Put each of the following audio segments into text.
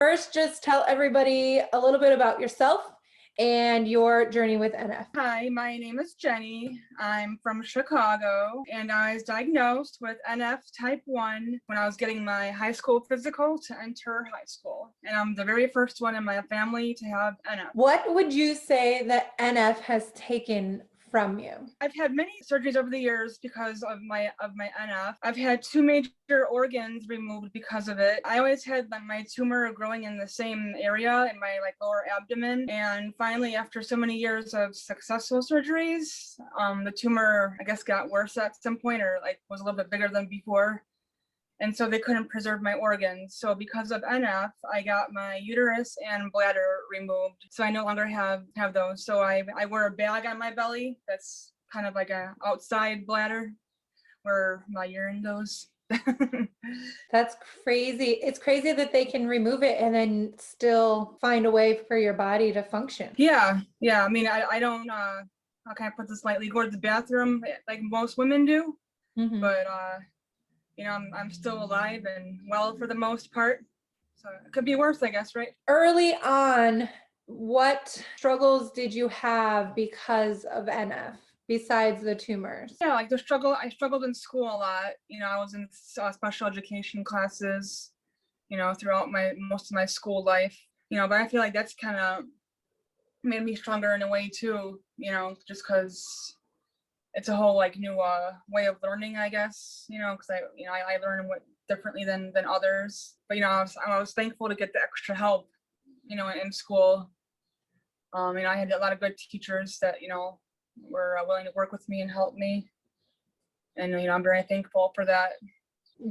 First, just tell everybody a little bit about yourself and your journey with NF. Hi, my name is Jenny. I'm from Chicago, and I was diagnosed with NF type 1 when I was getting my high school physical to enter high school. And I'm the very first one in my family to have NF. What would you say that NF has taken from you? I've had many surgeries over the years because of my NF. I've had 2 major organs removed because of it. I always had my tumor growing in the same area in my lower abdomen, and finally, after so many years of successful surgeries, the tumor I guess got worse at some point, or was a little bit bigger than before. And so they couldn't preserve my organs. So because of NF, I got my uterus and bladder removed. So I no longer have those. So I wear a bag on my belly that's kind of like a outside bladder where my urine goes. That's crazy. It's crazy that they can remove it and then still find a way for your body to function. Yeah. I mean, I don't, how can I put this lightly, go to the bathroom like most women do. Mm-hmm. But, I'm still alive and well for the most part. So it could be worse, I guess, right? Early on, what struggles did you have because of NF besides the tumors? Yeah, I struggled in school a lot. I was in special education classes, throughout most of my school life. But I feel like that's kind of made me stronger in a way too, just because it's a whole new way of learning, I guess, because I learn differently than others. But I was thankful to get the extra help, in school. I had a lot of good teachers that were willing to work with me and help me, and I'm very thankful for that.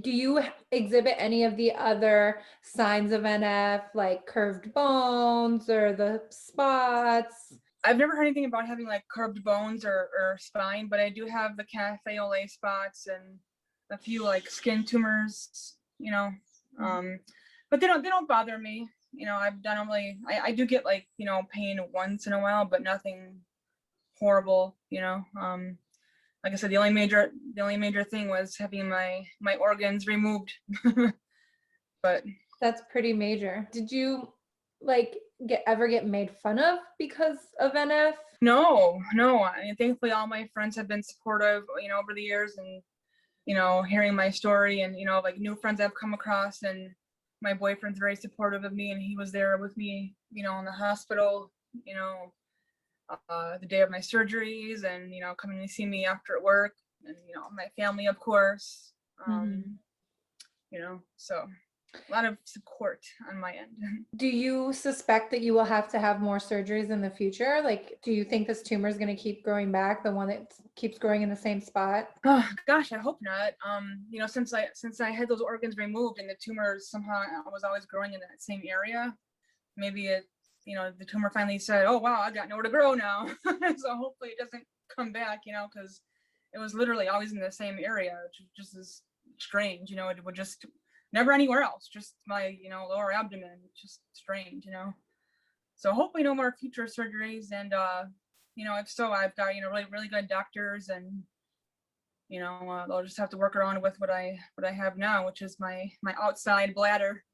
Do you exhibit any of the other signs of NF, like curved bones or the spots? I've never heard anything about having curved bones or spine, but I do have the cafe au lait spots and a few skin tumors, but they don't bother me. I do get pain once in a while, but nothing horrible. Like I said, the only major thing was having my organs removed. But that's pretty major. Did you ever get made fun of because of NF? No. I mean, thankfully, all my friends have been supportive, over the years, and hearing my story, and new friends I've come across, and my boyfriend's very supportive of me, and he was there with me, in the hospital, the day of my surgeries, and coming to see me after work, and my family, of course. So a lot of support on my end. Do you suspect that you will have to have more surgeries in the future? Do you think this tumor is going to keep growing back, the one that keeps growing in the same spot? Oh gosh, I hope not. Since I had those organs removed and the tumor somehow was always growing in that same area, maybe the tumor finally said, oh wow, I got nowhere to grow now. So hopefully it doesn't come back, because it was literally always in the same area, which just is strange. It would just never anywhere else, just my lower abdomen. Just strange. So hopefully no more future surgeries, and if so, I've got really good doctors, and they'll just have to work around with what I have now, which is my outside bladder.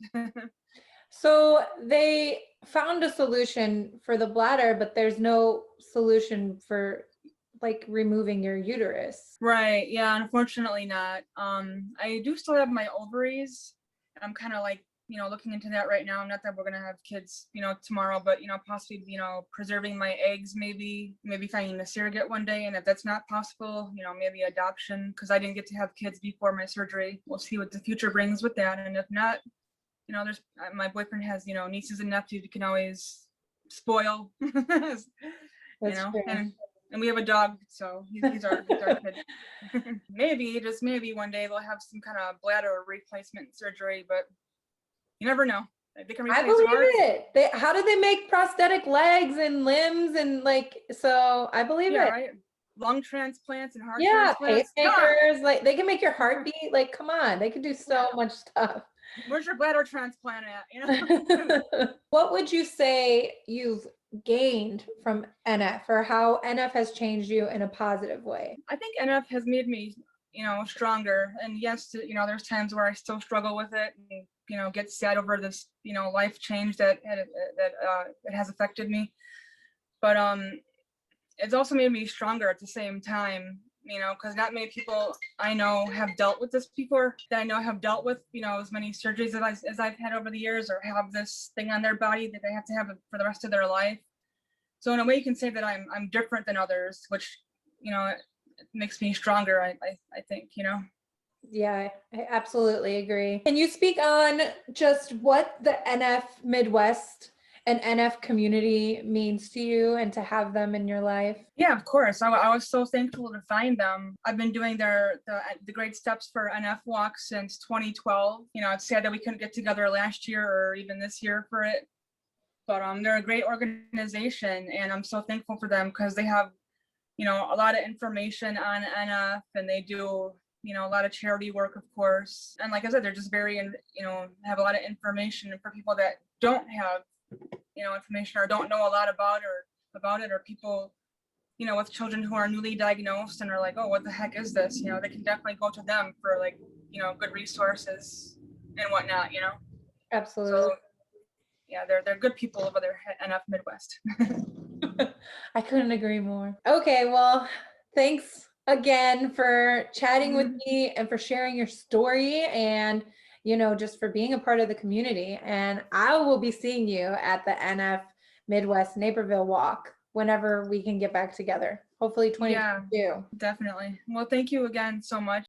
So they found a solution for the bladder, but there's no solution for removing your uterus. Right. Yeah, unfortunately not. I do still have my ovaries. I'm kind of looking into that right now. Not that we're gonna have kids, tomorrow, but possibly, preserving my eggs, maybe finding a surrogate one day. And if that's not possible, maybe adoption, because I didn't get to have kids before my surgery. We'll see what the future brings with that. And if not, there's my boyfriend has, nieces and nephews you can always spoil. That's true. And we have a dog, so he's our kid. Maybe, just maybe one day they'll have some kind of bladder replacement surgery, but you never know. They can replace I believe hearts. it. How do they make prosthetic legs and limbs and so I believe it. Right. Lung transplants and heart transplants. Pacemakers, they can make your heart beat. Come on, they can do so much stuff. Where's your bladder transplant at? What would you say you've gained from NF, or how NF has changed you in a positive way? I think NF has made me, stronger. And yes, there's times where I still struggle with it. And, get sad over this, life change that it has affected me. But it's also made me stronger at the same time, because not many people I know have dealt with this before, that I know have dealt with, as many surgeries as I've had over the years, or have this thing on their body that they have to have for the rest of their life. So in a way, you can say that I'm different than others, which, it makes me stronger, I think. Yeah, I absolutely agree. Can you speak on just what the NF Midwest and NF community means to you and to have them in your life? Yeah, of course. I was so thankful to find them. I've been doing the Great Steps for NF walk since 2012. It's sad that we couldn't get together last year or even this year for it. But they're a great organization, and I'm so thankful for them because they have, a lot of information on NF, and they do, a lot of charity work, of course. And like I said, they're just very, have a lot of information for people that don't have, information or don't know a lot about it, or people, with children who are newly diagnosed and are like, oh, what the heck is this? They can definitely go to them for like, good resources and whatnot, Absolutely. So yeah, they're good people over there at NF Midwest. I couldn't agree more. Okay, well, thanks again for chatting with me and for sharing your story and, just for being a part of the community. And I will be seeing you at the NF Midwest Naperville Walk whenever we can get back together. Hopefully 2022. Yeah, definitely. Well, thank you again so much.